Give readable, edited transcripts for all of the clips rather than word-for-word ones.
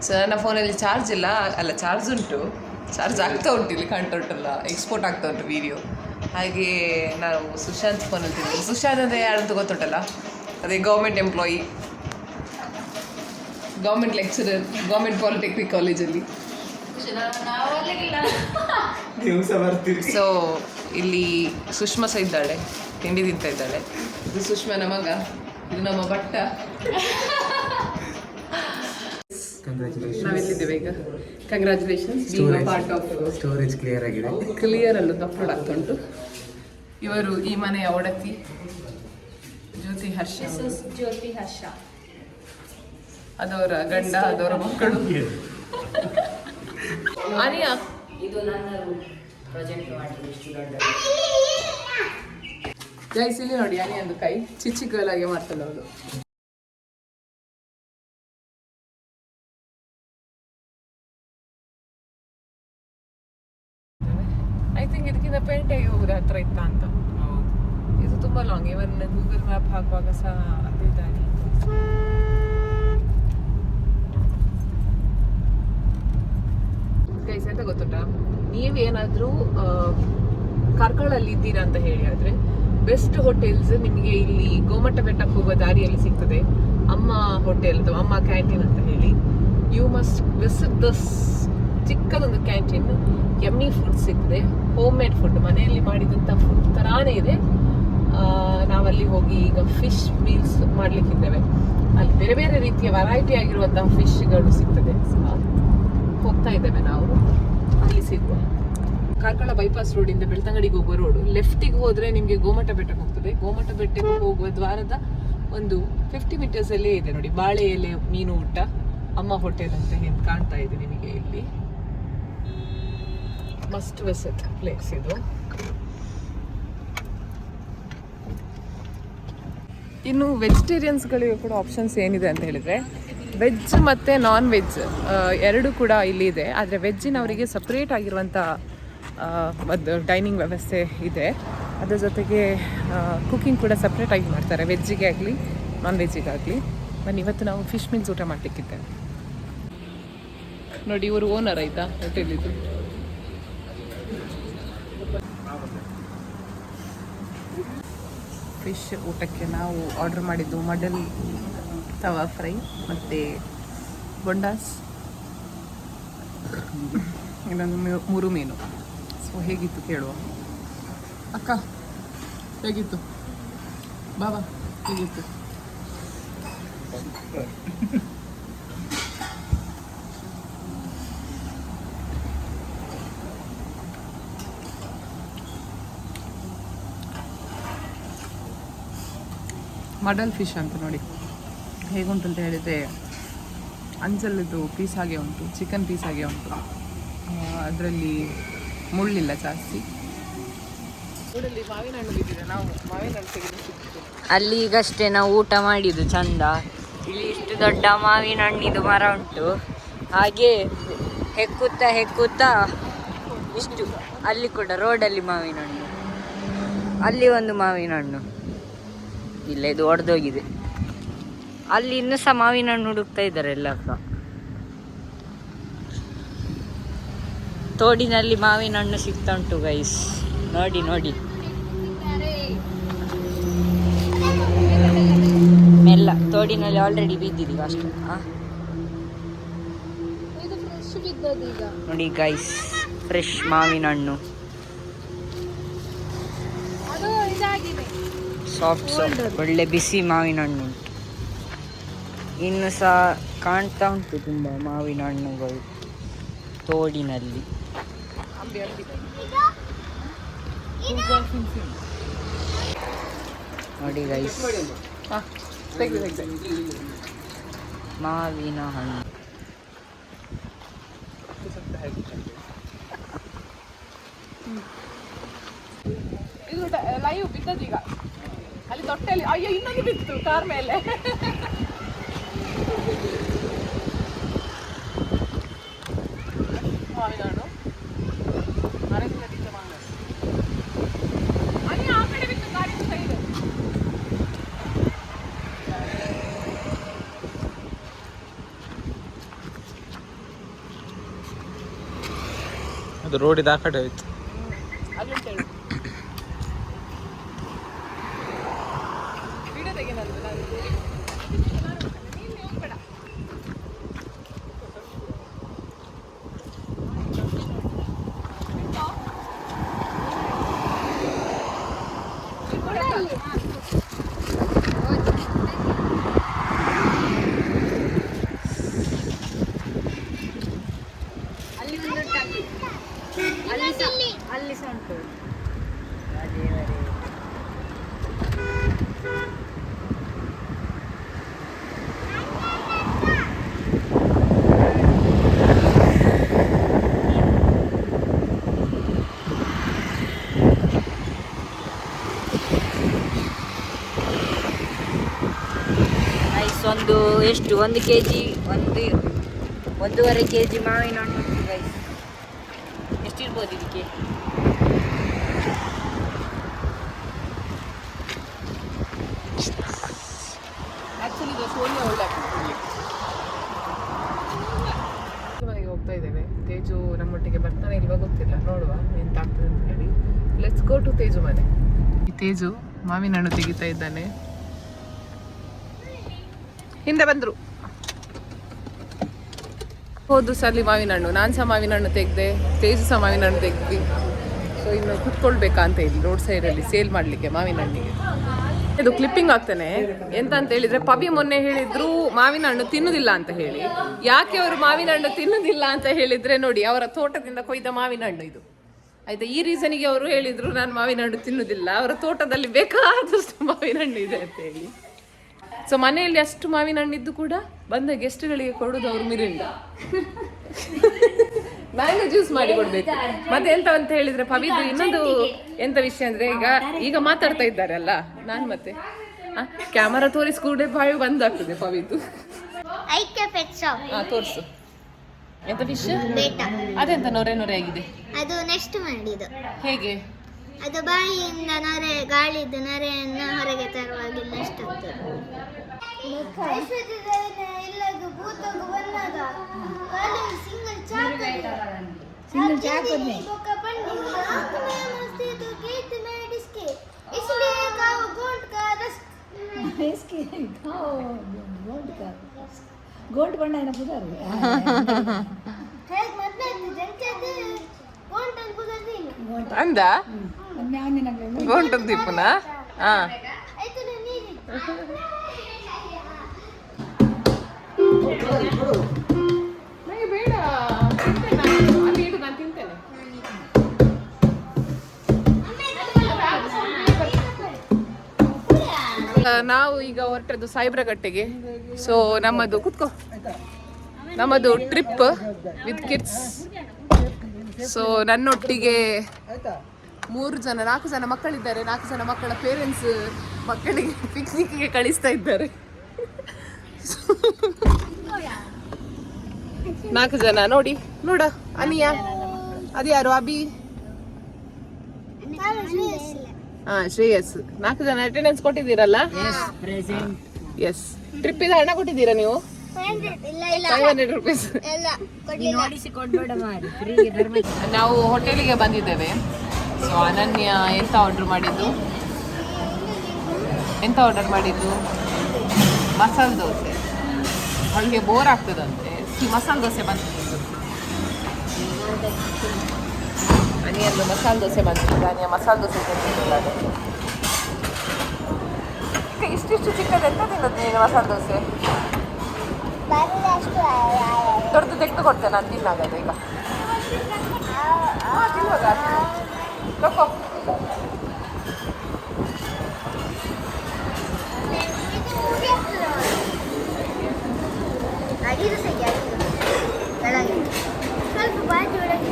So ನನ್ನ ಫೋನಲ್ಲಿ charge ಇಲ್ಲ, ಅಲ್ಲ ಚಾರ್ಜ್ ಉಂಟು, ಚಾರ್ಜ್ ಆಗ್ತಾ ಉಂಟು, ಇಲ್ಲಿ ಕಾಣ್ತಾ ಉಂಟಲ್ಲ, ಎಕ್ಸ್ಪೋರ್ಟ್ ಆಗ್ತಾ ಉಂಟು ವೀಡಿಯೋ. ಹಾಗೆ ನಾವು ಸುಶಾಂತ್ ಫೋನಲ್ಲಿ ತಿಂತೀವಿ. ಸುಶಾಂತ್ ಅಂದರೆ ಯಾರಂತ ಗೊತ್ತುಂಟಲ್ಲ, ಅದೇ government employee, government lecturer, government polytechnic ಕಾಲೇಜಲ್ಲಿ. ಸೊ ಇಲ್ಲಿ ಸುಷ್ಮಾ ಸಹ ಇದ್ದಾಳೆ, ತಿಂಡಿ ತಿಂತಾ ಇದ್ದಾಳೆ. ಇದು ಸುಷ್ಮನ ಮಗ, ಇದು ನಮ್ಮ ಭಟ್ಟ. ನಾವೆಲ್ಲಿದ್ದೇವೆ ಈಗ? Congratulations, part of storage clear ಆಗಿದೆ. ಕ್ಲಿಯರ್ ಅಲ್ಲೊಂದು ಅಪ್ಲೋಡ್ ಆಗ್ತಾ ಉಂಟು. ಇವರು ಈ ಮನೆಯ ಒಡತಿ ಜ್ಯೋತಿ ಹರ್ಷ, ಅದವರ ಗಂಡ, ಅದವರ ಮಕ್ಕಳು. ಆನಿಯಾ ಇದು ನನ್ನ ಪ್ರಾಜೆಕ್ಟ್ ಮಾಡಿದ್ದು ಸ್ಟೂಡೆಂಟ್. ಗೈಸ್ ಇಲ್ಲಿ ನೋಡಿ, ಆನಿಯಂದು ಕೈ ಚಿಚ್ಚಿಗಲಾಗೆ ಮಾಡ್ತಾಳೆ ಅವಳು. ಐ ಥಿಂಕ್ ಇದಕ್ಕಿಂತ ಪೇಂಟೆಗೆ ಹೋಗುದು ಹತ್ರ ಇತ್ತ ಅಂತ. ಇದು ತುಂಬಾ ಲಾಂಗ್, ಇವನ್ ಗೂಗಲ್ ಮ್ಯಾಪ್ ಹಾಕುವಾಗ ಸಹ ಅದೇ ದಾರಿ. ಗೈಸ್ ಅಂತ ಗೊತ್ತುಂಟಾ, ನೀವೇನಾದರೂ ಕಾರ್ಕಳಲ್ಲಿ ಇದ್ದೀರಾ ಅಂತ ಹೇಳಿ ಆದರೆ ಬೆಸ್ಟ್ ಹೋಟೆಲ್ಸ್ ನಿಮಗೆ ಇಲ್ಲಿ ಗೋಮಟ್ಟ ಬೆಟ್ಟಕ್ಕೆ ಹೋಗುವ ದಾರಿಯಲ್ಲಿ ಸಿಗ್ತದೆ. ಅಮ್ಮ ಹೋಟೆಲ್ ಅಥವಾ ಅಮ್ಮ ಕ್ಯಾಂಟೀನ್ ಅಂತ ಹೇಳಿ. ಯು ಮಸ್ಟ್ ವಿಸಿಟ್ ದಿಸ್ ಚಿಕ್ಕದೊಂದು ಕ್ಯಾಂಟೀನ್. ಯಮ್ಮಿ ಫುಡ್ ಸಿಗ್ತದೆ, ಹೋಮ್ ಮೇಡ್ ಫುಡ್, ಮನೆಯಲ್ಲಿ ಮಾಡಿದಂಥ ಫುಡ್ ಥರಾನೇ ಇದೆ. ನಾವಲ್ಲಿ ಹೋಗಿ ಈಗ ಫಿಶ್ ಮೀಲ್ಸ್ ಮಾಡಲಿಕ್ಕಿದ್ದೇವೆ. ಅಲ್ಲಿ ಬೇರೆ ಬೇರೆ ರೀತಿಯ ವೆರೈಟಿ ಆಗಿರುವಂತಹ ಫಿಶ್ಗಳು ಸಿಗ್ತದೆ. ಹೋಗ್ತಾ ಇದ್ದೇವೆ ನಾವು, ಅಲ್ಲಿ ಸಿಗುವ. ಕಾರ್ಕಳ ಬೈಪಾಸ್ ರೋಡಿಂದ ಬೆಳ್ತಂಗಡಿಗೆ ಹೋಗುವ ರೋಡು, ಲೆಫ್ಟಿಗೆ ಹೋದರೆ ನಿಮಗೆ ಗೋಮಟ್ಟ ಬೆಟ್ಟಕ್ಕೆ ಹೋಗ್ತದೆ. ಗೋಮಟ್ಟ ಬೆಟ್ಟಕ್ಕೆ ಹೋಗುವ ದ್ವಾರದ ಒಂದು 50 ಮೀಟರ್ಸಲ್ಲೇ ಇದೆ ನೋಡಿ, ಬಾಳೆ ಎಲೆ ಮೀನು ಊಟ, ಅಮ್ಮ ಹೋಟೆಲ್ ಅಂತ ಏನು ಕಾಣ್ತಾ ಇದೆ ನಿಮಗೆ ಇಲ್ಲಿ. ಮಸ್ಟ್ ವಿಸಿಟ್ ಪ್ಲೇಸ್ ಇದು. ಇನ್ನು ವೆಜಿಟೇರಿಯನ್ಸ್ಗಳಿಗೆ ಕೂಡ ಆಪ್ಷನ್ಸ್ ಏನಿದೆ ಅಂತ ಹೇಳಿದರೆ, ವೆಜ್ ಮತ್ತು ನಾನ್ ವೆಜ್ ಎರಡೂ ಕೂಡ ಇಲ್ಲಿ ಇದೆ. ಆದರೆ ವೆಜ್ಜಿನವರಿಗೆ ಸಪ್ರೇಟ್ ಆಗಿರುವಂಥ ಒಂದು ಡೈನಿಂಗ್ ವ್ಯವಸ್ಥೆ ಇದೆ. ಅದರ ಜೊತೆಗೆ ಕುಕಿಂಗ್ ಕೂಡ ಸಪ್ರೇಟಾಗಿ ಮಾಡ್ತಾರೆ, ವೆಜ್ಜಿಗೆ ಆಗಲಿ ನಾನ್ ವೆಜ್ಜಿಗಾಗಲಿ. ಬನ್ನಿ, ಇವತ್ತು ನಾವು ಫಿಶ್ ಮೀಲ್ಸ್ ಊಟ ಮಾಡಲಿಕ್ಕಿದ್ದೇವೆ. ನೋಡಿ, ಇವರು ಓನರ್ ಆಯಿತಾ ಹೋಟೆಲಿದ್ದು. ಫಿಶ್ ಊಟಕ್ಕೆ ನಾವು ಆರ್ಡರ್ ಮಾಡಿದ್ದು ಮಡಲ್ ತವಾ ಫ್ರೈ ಮತ್ತು ಬೊಂಡಾಸ್, ಇನ್ನೊಂದು 3 ಮೀನು. ಸೊ ಹೇಗಿತ್ತು ಕೇಳುವ. ಅಕ್ಕ ಹೇಗಿತ್ತು? ಬಾಬಾ ಹೇಗಿತ್ತು? ಮಡಲ್ ಫಿಶ್ ಅಂತ ನೋಡಿ ಹೇಗುಂಟು ಅಂತ ಹೇಳಿದರೆ, ಅಂಚಲ್ಲಿದ್ದು ಪೀಸ್ ಹಾಗೆ ಉಂಟು, ಚಿಕನ್ ಪೀಸ್ ಹಾಗೆ ಉಂಟು. ಅದರಲ್ಲಿ ಮುಳ್ಳಿಲ್ಲ ಜಾಸ್ತಿ. ಮಾವಿನ ಹಣ್ಣು ಬಿದ್ದಿದೆ, ನಾವು ಮಾವಿನ ಹಣ್ಣು ತೆಗೆದು ಸಿಕ್ಕಿತ್ತು. ಅಲ್ಲಿ ಈಗಷ್ಟೇ ನಾವು ಊಟ ಮಾಡಿದ್ದು ಚಂದ. ಇಲ್ಲಿ ಇಷ್ಟು ದೊಡ್ಡ ಮಾವಿನ ಹಣ್ಣಿದು ಮರ ಉಂಟು. ಹಾಗೆ ಹೆಕ್ಕುತ್ತಾ ಇಷ್ಟು ಅಲ್ಲಿ ಕೂಡ ರೋಡಲ್ಲಿ ಮಾವಿನ ಹಣ್ಣು, ಅಲ್ಲಿ ಒಂದು ಮಾವಿನ ಹಣ್ಣು ಇಲ್ಲ, ಇದು ಒಡೆದೋಗಿದೆ. ಅಲ್ಲಿ ಇನ್ನೂ ಸಹ ಮಾವಿನ ಹಣ್ಣು ಹುಡುಕ್ತಾ ಇದ್ದಾರೆ ಎಲ್ಲಪ್ಪ. ತೋಡಿನಲ್ಲಿ ಮಾವಿನ ಹಣ್ಣು ಸಿಗ್ತಾ ಉಂಟು ಗೈಸ್, ನೋಡಿ ನೋಡಿ. ಮೆಲ್ಲ ತೋಡಿನಲ್ಲಿ ಆಲ್ರೆಡಿ ಬಿದ್ದಿದೆ ಅಷ್ಟೇ. ನೋಡಿ ಗೈಸ್, ಫ್ರೆಶ್ ಮಾವಿನ ಹಣ್ಣು, ಸಾಫ್ಟ್ ಒಳ್ಳೆ ಬಿಸಿ ಮಾವಿನ ಹಣ್ಣು ಉಂಟು. ಇನ್ನು ಸಹ ಕಾಣ್ತಾ ಉಂಟು ತುಂಬ ಮಾವಿನ ಹಣ್ಣುಗಳು ತೋಡಿನಲ್ಲಿ. ನೋಡಿ ಗೈಸ್, ಮಾವಿನ ಹಣ್ಣು. ಇದು ಲೈವ್ ಬಿದ್ದದೀಗ ಅಲ್ಲಿ ತೊಟ್ಟೆಯಲ್ಲಿ. ಅಯ್ಯೋ, ಇನ್ನೊಂದು ಬಿತ್ತು ಕಾರ್ ಮೇಲೆ. ಮಾವಿನ ಹಣ್ಣು ಮರದಿಂದ ಬಿದ್ದ ಮಾವಿನ ಅಲ್ಲಿ ಆ ಕಡೆ ಬಿತ್ತು, ಗಾಡಿ ಸೈಡ್. ಅದು ರೋಡಿದ ಆ ಕಡೆ ಹೋಯ್ತು. ಅಲ್ಲುಂಟು ಹೇಳು. ವಿಡಿಯೋ ತೆಗೆನಂತ ನಾನು ನೀನು ಹೋಗ್ಬೇಡ. ಅಲ್ಲಿ ಸಹ ಉಂಟು. ರೈಸ್ ಒಂದು ಎಷ್ಟು 1 kg 1.5 kg ಮಾವಿನ ಹಣ್ಣು ಉಂಟು ರೈಸ್. ಎಷ್ಟಿರ್ಬೋದು ಇದಕ್ಕೆ? ಆಕ್ಚುಲಿ ಇದು ಸೋನಿಯಾ ಒಳ್ಳೆ ಮನೆಗೆ ಹೋಗ್ತಾ ಇದ್ದೇವೆ. ತೇಜು ನಮ್ಮೊಟ್ಟಿಗೆ ಬರ್ತಾನೆ ಇಲ್ವಾ ಗೊತ್ತಿಲ್ಲ, ನೋಡುವ ಎಂತಾಗ್ತದೆ ಅಂತ ಹೇಳಿ. ಲೆಟ್ಸ್ ಗೋ ಟು ತೇಜು ಮನೆ. ಈ ತೇಜು ಮಾವಿನ ಹಣ್ಣು ತೆಗಿತಾ ಇದ್ದಾನೆ. ಹಿಂದೆ ಬಂದ್ರು. ಹೋದು ಸಲ ಮಾವಿನ ಹಣ್ಣು, ನಾನು ಸಹ ಮಾವಿನ ಹಣ್ಣು ತೆಗೆದೆ, ತೇಜು ಸಹ ಮಾವಿನ ಹಣ್ಣು ತೆಗ್ದು. ಸೊ ಇನ್ನು ಕುತ್ಕೊಳ್ಬೇಕಾ ಅಂತ ಹೇಳಿ ರೋಡ್ ಸೈಡಲ್ಲಿ ಸೇಲ್ ಮಾಡಲಿಕ್ಕೆ ಮಾವಿನ ಹಣ್ಣಿಗೆ. ಇದು ಕ್ಲಿಪ್ಪಿಂಗ್ ಆಗ್ತಾನೆ. ಎಂತ ಅಂತ ಹೇಳಿದ್ರೆ, ಪವಿ ಮೊನ್ನೆ ಹೇಳಿದ್ರು ಮಾವಿನ ಹಣ್ಣು ತಿನ್ನುದಿಲ್ಲ ಅಂತ ಹೇಳಿ. ಯಾಕೆ ಅವರು ಮಾವಿನ ಹಣ್ಣು ತಿನ್ನುದಿಲ್ಲ ಅಂತ ಹೇಳಿದ್ರೆ, ನೋಡಿ ಅವರ ತೋಟದಿಂದ ಕೊಯ್ದ ಮಾವಿನ ಹಣ್ಣು ಇದು ಆಯ್ತಾ. ಈ ರೀಸನಿಗೆ ಅವರು ಹೇಳಿದ್ರು ನಾನು ಮಾವಿನ ಹಣ್ಣು ತಿನ್ನುದಿಲ್ಲ, ಅವರ ತೋಟದಲ್ಲಿ ಬೇಕಾದಷ್ಟು ಮಾವಿನ ಹಣ್ಣು ಇದೆ ಅಂತ ಹೇಳಿ. ಸೊ ಮನೆಯಲ್ಲಿ ಅಷ್ಟು ಮಾವಿನ ಹಣ್ಣಿದ್ದು ಕೂಡ ಬಂದ ಗೆಸ್ಟ್ಗಳಿಗೆ ಕೊಡೋದು ಅವರು ಮಿರಿಂಡ ಮ್ಯಾಂಗೋ ಜ್ಯೂಸ್ ಮಾಡಿ ಕೊಡ್ಬೇಕು. ಮತ್ತೆ ಎಂತ ಅಂತ ಹೇಳಿದ್ರೆ, ಪವಿದು ಇನ್ನೊಂದು ಎಂತ ವಿಷಯ ಅಂದ್ರೆ, ಈಗ ಮಾತಾಡ್ತಾ ಇದ್ದಾರೆ ಅಲ್ಲ ನಾನು, ಮತ್ತೆ ಕ್ಯಾಮರಾ ತೋರಿಸ್ಕೊಂಡೆ ಬಾಯಿ ಬಂದಾಗ್ತದೆ ಪವಿದು. ತೋರ್ಸು ಎಂತ ವಿಷಯ. ಅದೆಂತ ನೊರೆ ನೊರೆ ಆಗಿದೆ. ಅದು ನೆಕ್ಸ್ಟ್ ಮಾಡಿದ್ದು. ಹೇಗೆ? ಅದು ಬಾಯಿಯಿಂದ ನೊರೆ, ಗಾಳಿದ್ದು ನೊರೆಯನ್ನು ಹೊರಗೆ ತರುವಾಗಿಲ್ಲ ನೆಕ್ಸ್ಟ್ सिंगल चाकू में इसलिए खाओ गोंद का रस. इसके खाओ गोंद का गोंद बनना है ना पुजार है मतलब जनके गोंद अन पुजार दी ಅಂದ ಗೋಂಟ ದೀಪನ. ಆಯ್ತು ನೀರಿ ನನಗೆ ಬೇಡ, ಅಲ್ಲಿ ಇಡು, ನಾನು ತಿಂತೇನೆ. ನಾವು ಈಗ ಹೊರಟದ್ದು ಸಾಯಿಬ್ರಗಟ್ಟೆಗೆ. ಸೊ ನಮ್ಮದು ಟ್ರಿಪ್ ವಿತ್ ಕಿಡ್ಸ್. ಸೊ ನನ್ನೊಟ್ಟಿಗೆ 4 ಜನ ಮಕ್ಕಳಿದ್ದಾರೆ. 4 ಜನ ಮಕ್ಕಳ ಪೇರೆಂಟ್ಸ್ ಮಕ್ಕಳಿಗೆ ಪಿಕ್ನಿಕ್ಗೆ ಕಳಿಸ್ತಾ ಇದ್ದಾರೆ. 4 ಜನ ನೋಡಿ, ನೋಡ ಅನಿಯಾ, ಅದು ಯಾರು? ಅಭಿ, ಶ್ರೇಯಸ್. 4 ಜನ ಅಟೆಂಡೆನ್ಸ್ ಕೊಟ್ಟಿದ್ದೀರಲ್ಲ? ಎಸ್. ಟ್ರಿಪ್ಪಿಗೆ ಹಣ ಕೊಟ್ಟಿದ್ದೀರಾ ನೀವು? 500 rupees. ನಾವು ಹೋಟೆಲಿಗೆ ಬಂದಿದ್ದೇವೆ. ಸೊ ಅನನ್ಯ ಎಂತ ಆರ್ಡರ್ ಮಾಡಿದ್ದು ಮಸಾಲೆ ದೋಸೆ. ಅವಳಿಗೆ ಬೋರ್ ಆಗ್ತದಂತೆ, ಮಸಾಲೆ ದೋಸೆ ಬಂದಿದ್ದು. ಅನಿಯಂದು ಮಸಾಲೆ ದೋಸೆ ಬಂದಿದ್ದು. ಅನಿಯ ಮಸಾಲೆ ದೋಸೆ ತಿಂತಿದ್ದಿಲ್ಲ. ಈಗ ಇಷ್ಟಿಷ್ಟು ಚಿಕ್ಕದು ಎಂತ ತಿನ್ನೋದು ನೀನು ಮಸಾಲೆ ದೋಸೆ? ದೊಡ್ಡದು ತೆಗೆದು ಕೊಡ್ತೇನೆ ನಾನು ತಿನ್ನಾಗದು. ಈಗ ತಿನ್ನುವಾಗ ಲೋಕೋ ಸ್ವಲ್ಪ ಬಾಜಿ ಒಳಗೆ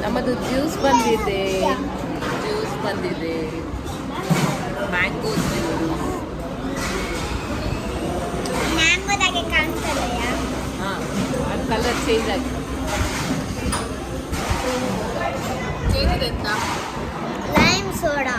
ನಮ್ಮದು ಜ್ಯೂಸ್ ಬಂದಿದೆ. ಮ್ಯಾಂಗೋ ಮ್ಯಾಂಗೋದಾಗೆ ಕಾಣ್ತದೆಯಾ? ಹಾಂ, ಅದು ಕಲರ್ ಚೇಂಜ್ ಆಗಿದೆ. ಎಂತ ಲೈಮ್ ಸೋಡಾ